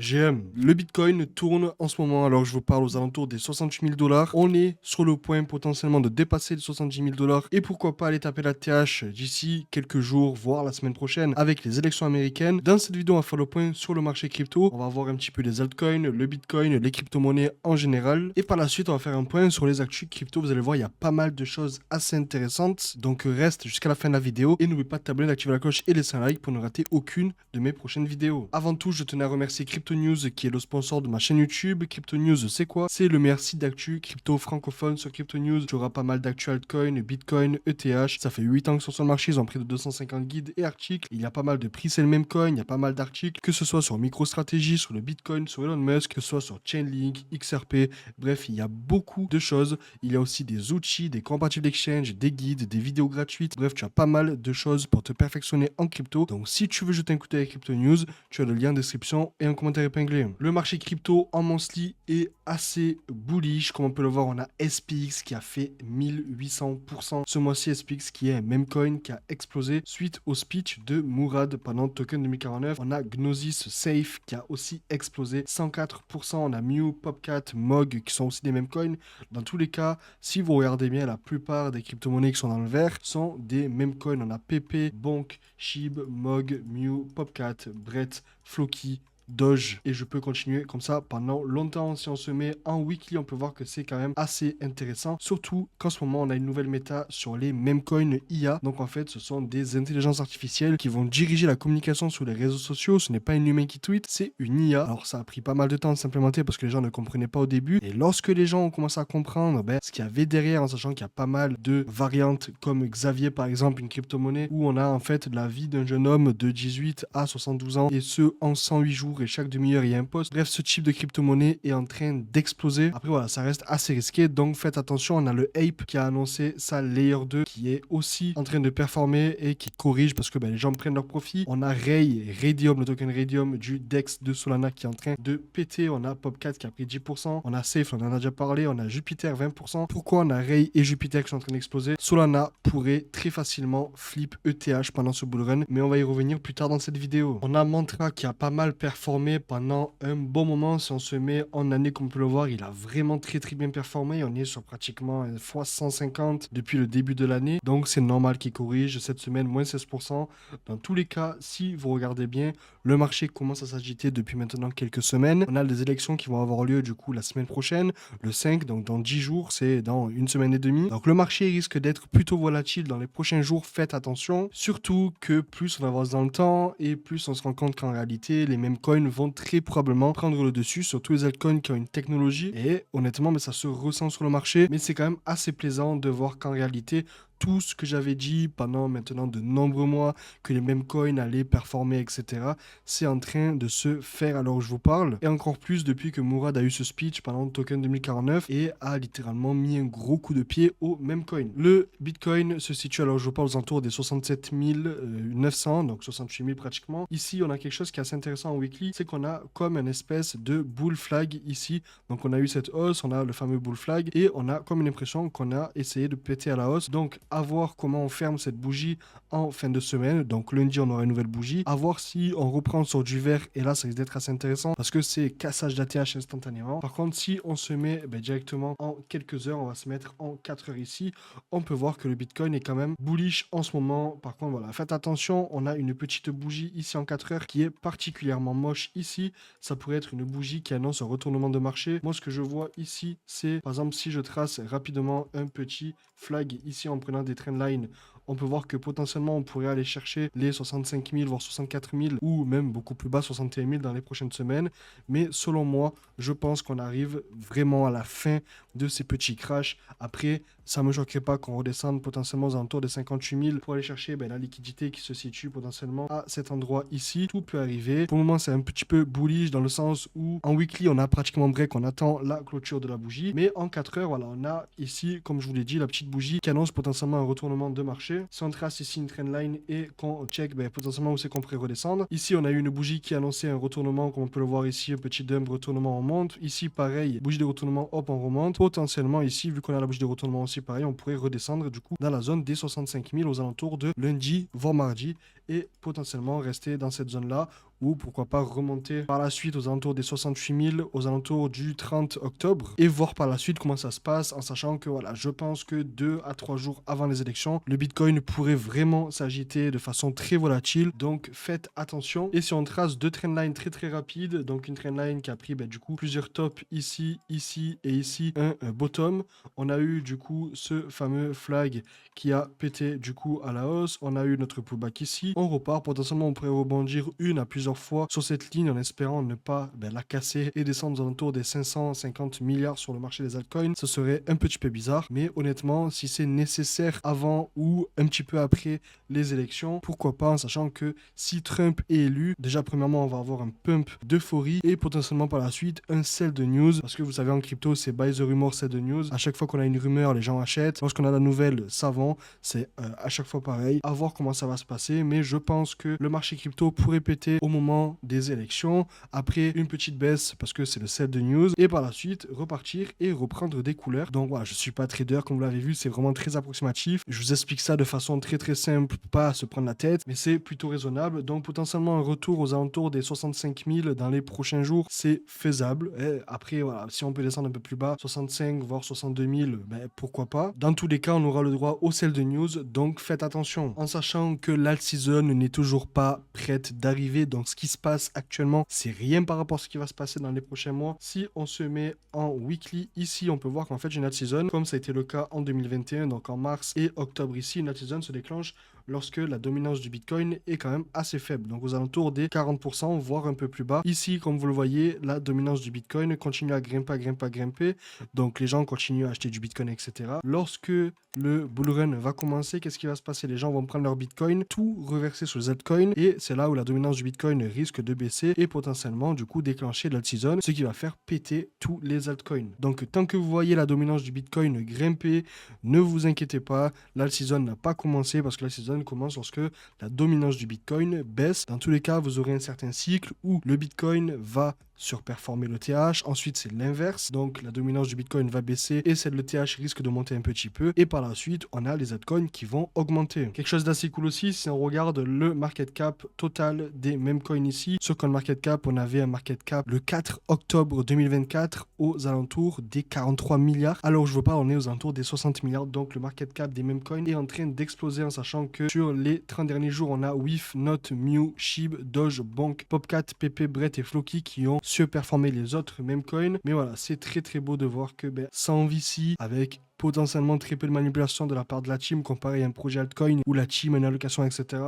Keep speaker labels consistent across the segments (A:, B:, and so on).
A: GM, le Bitcoin tourne en ce moment alors que je vous parle aux alentours des 68 000 dollars. On est sur le point potentiellement de dépasser les 70 000 dollars et pourquoi pas aller taper la TH d'ici quelques jours, voire la semaine prochaine avec les élections américaines. Dans cette vidéo, on va faire le point sur le marché crypto. On va voir un petit peu les altcoins, le Bitcoin, les crypto-monnaies en général. Et par la suite, on va faire un point sur les actus crypto. Vous allez voir, il y a pas mal de choses assez intéressantes. Donc reste jusqu'à la fin de la vidéo et n'oubliez pas de t'abonner, d'activer la cloche et laisser un like pour ne rater aucune de mes prochaines vidéos. Avant tout, je tenais à remercier Crypto News qui est le sponsor de ma chaîne YouTube. Crypto News, c'est quoi? C'est le meilleur site d'actu crypto francophone sur Crypto News. Tu auras pas mal d'actu altcoin, Bitcoin, ETH. Ça fait 8 ans qu'ils sont sur le marché, ils ont pris de 250 guides et articles. Il y a pas mal de prix, c'est le même coin, il y a pas mal d'articles, que ce soit sur MicroStrategy, sur le Bitcoin, sur Elon Musk, que ce soit sur Chainlink, XRP. Bref, il y a beaucoup de choses. Il y a aussi des outils, des compatibles exchange, des guides, des vidéos gratuites. Bref, tu as pas mal de choses pour te perfectionner en crypto. Donc si tu veux jeter un coup d'œil à Crypto News, tu as le lien en description et un commentaire épinglé. Le marché crypto en monthly est assez bullish. Comme on peut le voir, on a SPX qui a fait 1800%. Ce mois-ci, SPX qui est un meme coin qui a explosé suite au speech de Mourad pendant Token 2049. On a Gnosis Safe qui a aussi explosé 104%. On a Mew, Popcat, Mog qui sont aussi des meme coins. Dans tous les cas, si vous regardez bien, la plupart des crypto-monnaies qui sont dans le vert sont des meme coins. On a PP, Bonk, Shib, Mog, Mew, Popcat, Brett, Floki, Doge, et je peux continuer comme ça pendant longtemps. Si on se met en weekly, on peut voir que c'est quand même assez intéressant, surtout qu'en ce moment on a une nouvelle méta sur les meme coins IA. Donc en fait ce sont des intelligences artificielles qui vont diriger la communication sur les réseaux sociaux. Ce n'est pas une humain qui tweet, c'est une IA. Alors ça a pris pas mal de temps de s'implémenter parce que les gens ne comprenaient pas au début, et lorsque les gens ont commencé à comprendre ce qu'il y avait derrière, en sachant qu'il y a pas mal de variantes comme Xavier par exemple, une crypto-monnaie où on a en fait la vie d'un jeune homme de 18 à 72 ans et ce en 108 jours, et chaque demi-heure il y a un post. Bref, ce type de crypto-monnaie est en train d'exploser. Après voilà, ça reste assez risqué, donc faites attention. On a le Ape qui a annoncé sa Layer 2 qui est aussi en train de performer et qui corrige parce que les gens prennent leur profit. On a Radium, le token Radium du DEX de Solana qui est en train de péter. On a Popcat qui a pris 10%. On a Safe, on en a déjà parlé. On a Jupiter 20%. Pourquoi on a Ray et Jupiter qui sont en train d'exploser? Solana pourrait très facilement flip ETH pendant ce bull run, mais on va y revenir plus tard dans cette vidéo. On a Mantra qui a pas mal performé pendant un bon moment. Si on se met en année, comme on peut le voir, il a vraiment très bien performé. On est sur pratiquement x 150 depuis le début de l'année, donc c'est normal qu'il corrige. Cette semaine, moins 16%. Dans tous les cas, si vous regardez bien, le marché commence à s'agiter depuis maintenant quelques semaines. On a des élections qui vont avoir lieu du coup la semaine prochaine, le 5, donc dans 10 jours, c'est dans une semaine et demie. Donc le marché risque d'être plutôt volatile dans les prochains jours. Faites attention, surtout que plus on avance dans le temps et plus on se rend compte qu'en réalité les mêmes coins vont très probablement prendre le dessus sur tous les altcoins qui ont une technologie, et honnêtement ça se ressent sur le marché. Mais c'est quand même assez plaisant de voir qu'en réalité tout ce que j'avais dit pendant maintenant de nombreux mois, que les mêmes coins allaient performer, etc., c'est en train de se faire alors que je vous parle. Et encore plus depuis que Mourad a eu ce speech pendant le Token 2049 et a littéralement mis un gros coup de pied au même coin. Le Bitcoin se situe alors que je vous parle aux alentours des 67 900, donc 68 000 pratiquement. Ici, on a quelque chose qui est assez intéressant en weekly, c'est qu'on a comme une espèce de bull flag ici. Donc on a eu cette hausse, on a le fameux bull flag, et on a comme une impression qu'on a essayé de péter à la hausse. Donc à voir comment on ferme cette bougie en fin de semaine. Donc lundi on aura une nouvelle bougie, à voir si on reprend sur du vert, et là ça risque d'être assez intéressant parce que c'est cassage d'ATH instantanément. Par contre si on se met directement en quelques heures, on va se mettre en 4 heures ici, on peut voir que le Bitcoin est quand même bullish en ce moment. Par contre voilà, faites attention, on a une petite bougie ici en 4 heures qui est particulièrement moche ici. Ça pourrait être une bougie qui annonce un retournement de marché. Moi ce que je vois ici, c'est par exemple si je trace rapidement un petit flag ici en prenant des trendlines, on peut voir que potentiellement on pourrait aller chercher les 65 000 voire 64 000 ou même beaucoup plus bas 61 000 dans les prochaines semaines. Mais selon moi, je pense qu'on arrive vraiment à la fin de ces petits crashs. Après, ça me choquerait pas qu'on redescende potentiellement aux alentours des 58 000 pour aller chercher la liquidité qui se situe potentiellement à cet endroit ici. Tout peut arriver. Pour le moment, c'est un petit peu bullish dans le sens où en weekly, on a pratiquement break, on attend la clôture de la bougie. Mais en 4 heures, voilà, on a ici, comme je vous l'ai dit, la petite bougie qui annonce potentiellement un retournement de marché. Si on trace ici une trendline et qu'on check potentiellement où c'est qu'on pourrait redescendre. Ici, on a eu une bougie qui annonçait un retournement, comme on peut le voir ici, un petit dump, retournement en monte. Ici, pareil, bougie de retournement, hop, on remonte. Potentiellement, ici, vu qu'on a la bougie de retournement aussi, pareil, on pourrait redescendre du coup dans la zone des 65 000 aux alentours de lundi, voire mardi. et potentiellement rester dans cette zone-là ou pourquoi pas remonter par la suite aux alentours des 68 000, aux alentours du 30 octobre et voir par la suite comment ça se passe en sachant que voilà, je pense que 2 à 3 jours avant les élections, le Bitcoin pourrait vraiment s'agiter de façon très volatile, donc faites attention. Et si on trace deux trendlines très rapides, donc une trendline qui a pris du coup plusieurs tops ici, ici et ici, un bottom, on a eu du coup ce fameux flag qui a pété du coup à la hausse, on a eu notre pullback ici, on repart, potentiellement on pourrait rebondir une à plusieurs fois sur cette ligne en espérant ne pas la casser et descendre aux alentours des 550 milliards sur le marché des altcoins. Ce serait un petit peu bizarre, mais honnêtement, si c'est nécessaire avant ou un petit peu après les élections, pourquoi pas, en sachant que si Trump est élu, déjà premièrement on va avoir un pump d'euphorie et potentiellement par la suite un sell de news, parce que vous savez en crypto c'est buy the rumor, sell the news. À chaque fois qu'on a une rumeur, les gens achètent. Lorsqu'on a la nouvelle, ça vend. C'est à chaque fois pareil. À voir comment ça va se passer, mais je pense que le marché crypto pourrait péter au moment des élections, après une petite baisse parce que c'est le sell de news, et par la suite repartir et reprendre des couleurs. Donc voilà, je suis pas trader comme vous l'avez vu, c'est vraiment très approximatif. Je vous explique ça de façon très simple, pas à se prendre la tête, mais c'est plutôt raisonnable. Donc potentiellement un retour aux alentours des 65 000 dans les prochains jours, c'est faisable. Et après voilà, si on peut descendre un peu plus bas, 65 voire 62 000, pourquoi pas. Dans tous les cas, on aura le droit au sell de news, donc faites attention. En sachant que l'alt season n'est toujours pas prête d'arriver, donc ce qui se passe actuellement, c'est rien par rapport à ce qui va se passer dans les prochains mois. Si on se met en weekly, ici, on peut voir qu'en fait, une alt season, comme ça a été le cas en 2021, donc en mars et octobre ici, une alt season se déclenche lorsque la dominance du Bitcoin est quand même assez faible, donc aux alentours des 40%, voire un peu plus bas. Ici, comme vous le voyez, la dominance du Bitcoin continue à grimper, donc les gens continuent à acheter du Bitcoin, etc. Lorsque le bull run va commencer, qu'est-ce qui va se passer? Les gens vont prendre leur Bitcoin, tout reverser sur les altcoins, et c'est là où la dominance du Bitcoin risque de baisser et potentiellement du coup déclencher l'alt season, ce qui va faire péter tous les altcoins. Donc tant que vous voyez la dominance du Bitcoin grimper, ne vous inquiétez pas, l'alt season n'a pas commencé, parce que l'alt season commence lorsque la dominance du Bitcoin baisse. Dans tous les cas, vous aurez un certain cycle où le Bitcoin va surperformer le TH. Ensuite, c'est l'inverse. Donc, la dominance du Bitcoin va baisser et celle de TH risque de monter un petit peu. Et par la suite, on a les altcoins qui vont augmenter. Quelque chose d'assez cool aussi, si on regarde le market cap total des mêmes coins ici. Sur CoinMarketCap, on avait un market cap le 4 octobre 2024 aux alentours des 43 milliards. Alors, je vous parle, on est aux alentours des 60 milliards. Donc, le market cap des mêmes coins est en train d'exploser, en sachant que sur les 30 derniers jours, on a WIF, Note, Mew, SHIB, Doge, Bonk, Popcat, PP, Brett et Floki qui ont surperformer les autres mêmes coins. Mais voilà, c'est très beau de voir que sans VC, avec potentiellement très peu de manipulation de la part de la team comparé à un projet altcoin où la team a une allocation, etc.,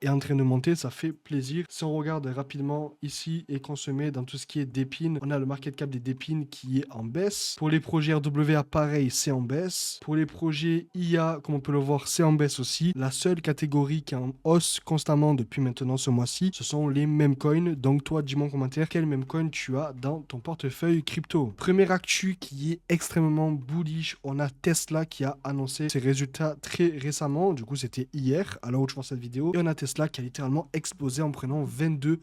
A: est en train de monter, ça fait plaisir. Si on regarde rapidement ici et qu'on se met dans tout ce qui est Depin, on a le market cap des Depin qui est en baisse. Pour les projets RWA, pareil, c'est en baisse. Pour les projets IA, comme on peut le voir, c'est en baisse aussi. La seule catégorie qui est en hausse constamment depuis maintenant ce mois-ci, ce sont les mêmes coins. Donc toi, dis-moi en commentaire quel même coin tu as dans ton portefeuille crypto. Première actu qui est extrêmement bullish, on a Tesla qui a annoncé ses résultats très récemment. Du coup, c'était hier, à l'heure où je fais cette vidéo. Et on a Tesla qui a littéralement explosé en prenant 22%.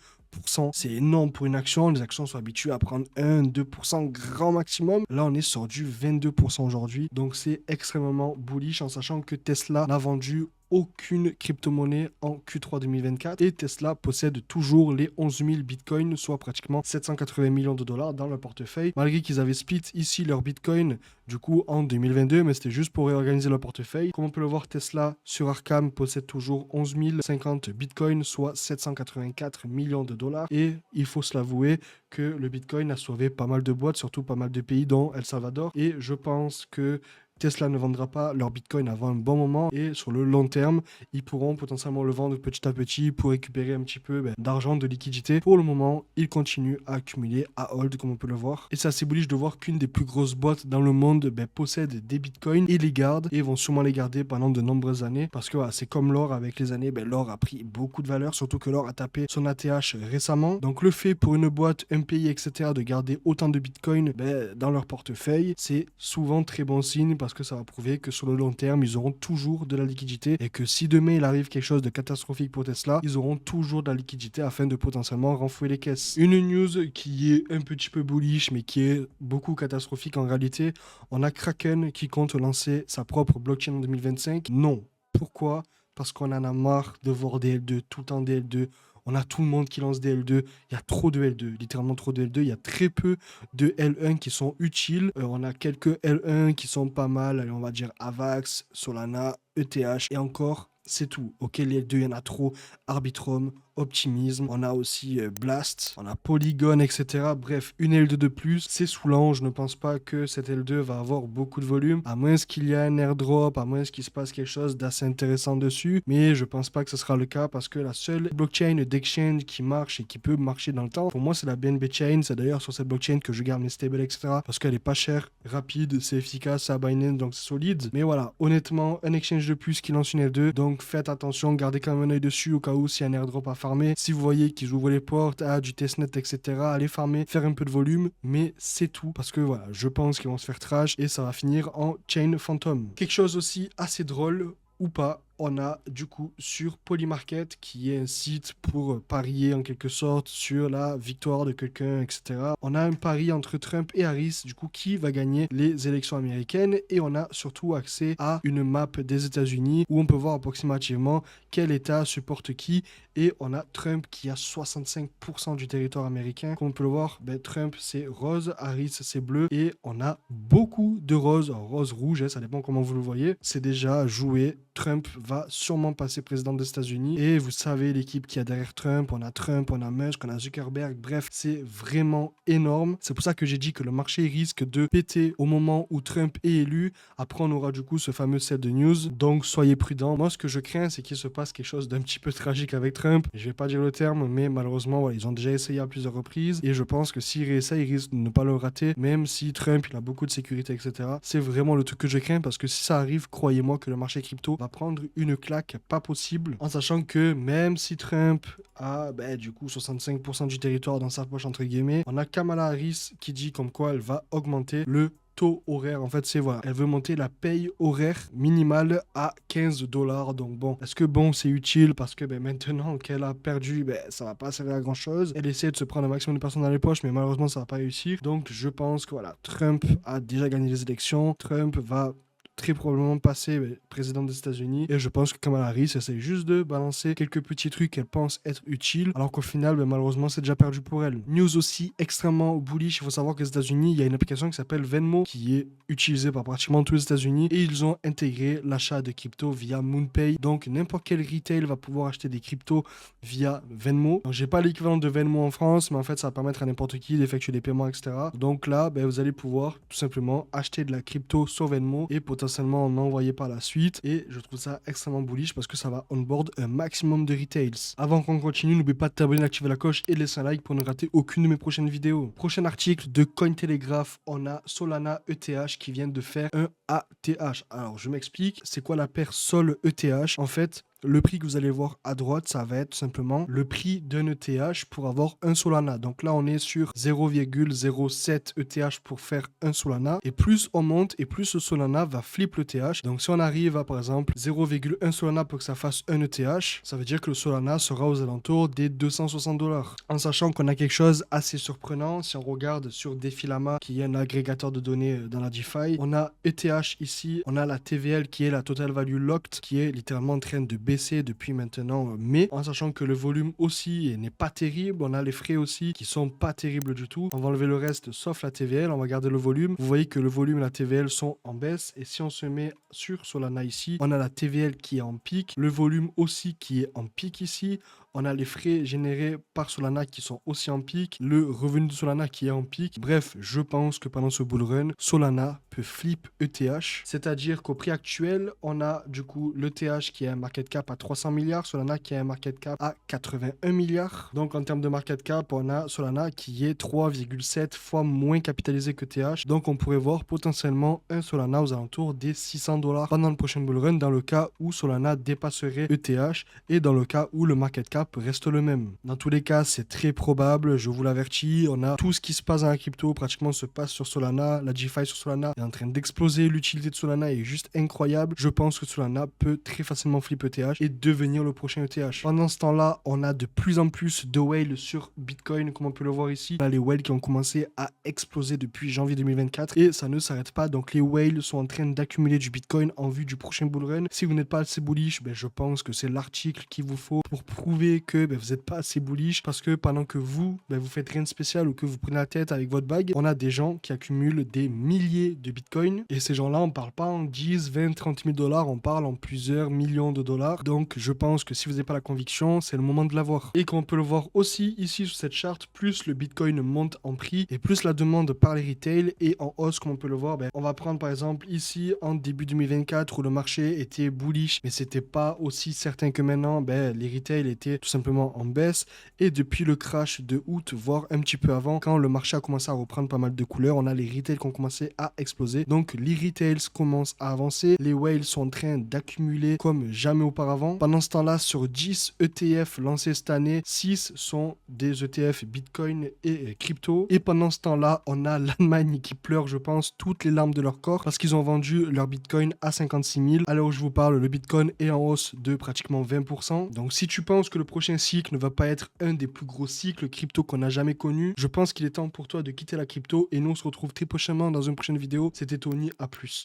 A: C'est énorme pour une action. Les actions sont habituées à prendre 1-2% grand maximum. Là, on est sur du 22% aujourd'hui. Donc, c'est extrêmement bullish en sachant que Tesla n'a vendu aucune crypto-monnaie en Q3 2024 et Tesla possède toujours les 11 000 bitcoins, soit pratiquement 780 millions de dollars dans leur portefeuille, malgré qu'ils avaient split ici leur bitcoin du coup en 2022, mais c'était juste pour réorganiser leur portefeuille. Comme on peut le voir, Tesla sur Arkham possède toujours 11 050 bitcoins, soit 784 millions de dollars, et il faut se l'avouer que le bitcoin a sauvé pas mal de boîtes, surtout pas mal de pays dont El Salvador, et je pense que Tesla ne vendra pas leur Bitcoin avant un bon moment et sur le long terme, ils pourront potentiellement le vendre petit à petit pour récupérer un petit peu d'argent, de liquidité. Pour le moment, ils continuent à accumuler, à hold comme on peut le voir. Et c'est assez bullish de voir qu'une des plus grosses boîtes dans le monde possède des Bitcoins et les garde et vont sûrement les garder pendant de nombreuses années parce que c'est comme l'or avec les années, l'or a pris beaucoup de valeur, surtout que l'or a tapé son ATH récemment. Donc le fait pour une boîte, un pays, etc. de garder autant de Bitcoin dans leur portefeuille, c'est souvent très bon signe parce que ça va prouver que sur le long terme, ils auront toujours de la liquidité et que si demain il arrive quelque chose de catastrophique pour Tesla, ils auront toujours de la liquidité afin de potentiellement renflouer les caisses. Une news qui est un petit peu bullish mais qui est beaucoup catastrophique en réalité, on a Kraken qui compte lancer sa propre blockchain en 2025. Non. Pourquoi ? parce qu'on en a marre de voir des L2, tout le temps des L2. On a tout le monde qui lance des L2. Il y a trop de L2, littéralement trop de L2. Il y a très peu de L1 qui sont utiles. On a quelques L1 qui sont pas mal. Allez, on va dire Avax, Solana, ETH et encore, c'est tout. Ok, les L2, il y en a trop. Arbitrum, Optimism, on a aussi Blast, on a Polygon, etc. Bref, une L2 de plus, c'est saoulant. Je ne pense pas que cette L2 va avoir beaucoup de volume, à moins qu'il y ait un airdrop, à moins qu'il se passe quelque chose d'assez intéressant dessus. Mais je pense pas que ce sera le cas parce que la seule blockchain d'exchange qui marche et qui peut marcher dans le temps, pour moi, c'est la BNB Chain. C'est d'ailleurs sur cette blockchain que je garde mes stables, etc. Parce qu'elle est pas chère, rapide, c'est efficace, c'est à Binance, donc c'est solide. Mais voilà, honnêtement, un exchange de plus qui lance une L2, donc faites attention, gardez quand même un œil dessus au cas où s'il y a un airdrop à farmer. Si vous voyez qu'ils ouvrent les portes à du testnet, etc., allez farmer, faire un peu de volume, mais c'est tout. Parce que voilà, je pense qu'ils vont se faire trash et ça va finir en chain phantom. Quelque chose aussi assez drôle, ou pas, on a du coup sur Polymarket, qui est un site pour parier en quelque sorte sur la victoire de quelqu'un, etc. On a un pari entre Trump et Harris, du coup, qui va gagner les élections américaines, et on a surtout accès à une map des États-Unis où on peut voir approximativement quel État supporte qui, et on a Trump qui a 65% du territoire américain. Comme on peut le voir, Trump c'est rose, Harris c'est bleu, et on a beaucoup de rose, rose-rouge, ça dépend comment vous le voyez. C'est déjà joué. Trump va sûrement passer président des États-Unis. Et vous savez, l'équipe qui a derrière Trump, on a Musk, on a Zuckerberg. Bref, c'est vraiment énorme. C'est pour ça que j'ai dit que le marché risque de péter au moment où Trump est élu. Après, on aura du coup ce fameux set de news. Donc, soyez prudents. Moi, ce que je crains, c'est qu'il se passe quelque chose d'un petit peu tragique avec Trump. Je vais pas dire le terme, mais malheureusement, voilà, ils ont déjà essayé à plusieurs reprises. Et je pense que s'ils réessayent, ils risquent de ne pas le rater. Même si Trump, il a beaucoup de sécurité, etc. C'est vraiment le truc que je crains parce que si ça arrive, croyez-moi que le marché crypto va prendre une claque pas possible, en sachant que même si Trump a du coup 65% du territoire dans sa poche entre guillemets, on a Kamala Harris qui dit comme quoi elle va augmenter le taux horaire. En fait, c'est voilà, elle veut monter la paye horaire minimale à 15 $. Donc bon, est-ce que bon, c'est utile parce que maintenant qu'elle a perdu, ça va pas servir à grand chose. Elle essaie de se prendre un maximum de personnes dans les poches, mais malheureusement, ça va pas réussir. Donc je pense que voilà, Trump a déjà gagné les élections. Trump va très probablement passer président des États-Unis, et je pense que Kamala Harris essaie juste de balancer quelques petits trucs qu'elle pense être utiles, alors qu'au final malheureusement c'est déjà perdu pour elle. News aussi extrêmement bullish, il faut savoir qu'aux États-Unis il y a une application qui s'appelle Venmo qui est utilisée par pratiquement tous les États-Unis, et ils ont intégré l'achat de crypto via MoonPay. Donc n'importe quel retail va pouvoir acheter des cryptos via Venmo. Donc j'ai pas l'équivalent de Venmo en France, mais en fait ça va permettre à n'importe qui d'effectuer des paiements, etc. Donc là vous allez pouvoir tout simplement acheter de la crypto sur Venmo et potentiellement en envoyer par la suite, et je trouve ça extrêmement bullish parce que ça va onboard un maximum de retails. Avant qu'on continue, n'oublie pas de t'abonner, d'activer la cloche et de laisser un like pour ne rater aucune de mes prochaines vidéos. Prochain article de Cointelegraph, on a Solana ETH qui vient de faire un ATH. Alors je m'explique, c'est quoi la paire Sol ETH? En fait, le prix que vous allez voir à droite, ça va être tout simplement le prix d'un ETH pour avoir un Solana. Donc là, on est sur 0,07 ETH pour faire un Solana. Et plus on monte et plus ce Solana va flip l'ETH. Donc si on arrive à par exemple 0,1 Solana pour que ça fasse un ETH, ça veut dire que le Solana sera aux alentours des 260 $. En sachant qu'on a quelque chose assez surprenant, si on regarde sur Defilama, qui est un agrégateur de données dans la DeFi, on a ETH ici, on a la TVL qui est la Total Value Locked, qui est littéralement en train de baisser depuis maintenant mai, en sachant que le volume aussi n'est pas terrible. On a les frais aussi qui sont pas terribles du tout. On va enlever le reste sauf la TVL, on va garder le volume. Vous voyez que le volume et la TVL sont en baisse, et si on se met sur Solana ici, on a la TVL qui est en pic, le volume aussi qui est en pic ici. On a les frais générés par Solana qui sont aussi en pic, le revenu de Solana qui est en pic. Bref, je pense que pendant ce bull run, Solana peut flip ETH. C'est-à-dire qu'au prix actuel, on a du coup l'ETH qui a un market cap à 300 milliards, Solana qui a un market cap à 81 milliards. Donc en termes de market cap, on a Solana qui est 3,7 fois moins capitalisé que ETH. Donc on pourrait voir potentiellement un Solana aux alentours des 600 $ pendant le prochain bull run, dans le cas où Solana dépasserait ETH et dans le cas où le market cap reste le même. Dans tous les cas, c'est très probable, je vous l'avertis. On a tout ce qui se passe dans la crypto, pratiquement se passe sur Solana, la DeFi sur Solana est en train d'exploser. L'utilité de Solana est juste incroyable. Je pense que Solana peut très facilement flip ETH et devenir le prochain ETH. Pendant ce temps-là, on a de plus en plus de whales sur Bitcoin, comme on peut le voir ici. On a les whales qui ont commencé à exploser depuis janvier 2024 et ça ne s'arrête pas. Donc les whales sont en train d'accumuler du Bitcoin en vue du prochain bull run. Si vous n'êtes pas assez bullish, je pense que c'est l'article qu'il vous faut pour prouver que vous n'êtes pas assez bullish, parce que pendant que vous faites rien de spécial ou que vous prenez la tête avec votre bague, on a des gens qui accumulent des milliers de Bitcoin et ces gens-là, on parle pas en 10, 20, 30 000 dollars, on parle en plusieurs millions de dollars. Donc je pense que si vous n'avez pas la conviction, c'est le moment de l'avoir. Et comme on peut le voir aussi ici sur cette charte, plus le Bitcoin monte en prix et plus la demande par les retail est en hausse, comme on peut le voir. On va prendre par exemple ici en début 2024 où le marché était bullish, mais c'était pas aussi certain que maintenant. Les retail étaient tout simplement en baisse, et depuis le crash de août, voire un petit peu avant, quand le marché a commencé à reprendre pas mal de couleurs, on a les retails qui ont commencé à exploser. Donc les retails commencent à avancer, les whales sont en train d'accumuler comme jamais auparavant. Pendant ce temps-là, sur 10 ETF lancés cette année, 6 sont des ETF Bitcoin et crypto. Et pendant ce temps-là, on a l'Allemagne qui pleure, je pense, toutes les larmes de leur corps parce qu'ils ont vendu leur Bitcoin à 56 000. À l'heure où je vous parle, le Bitcoin est en hausse de pratiquement 20%. Donc si tu penses que le prochain cycle ne va pas être un des plus gros cycles crypto qu'on a jamais connu, je pense qu'il est temps pour toi de quitter la crypto, et nous on se retrouve très prochainement dans une prochaine vidéo. C'était Tony, à plus.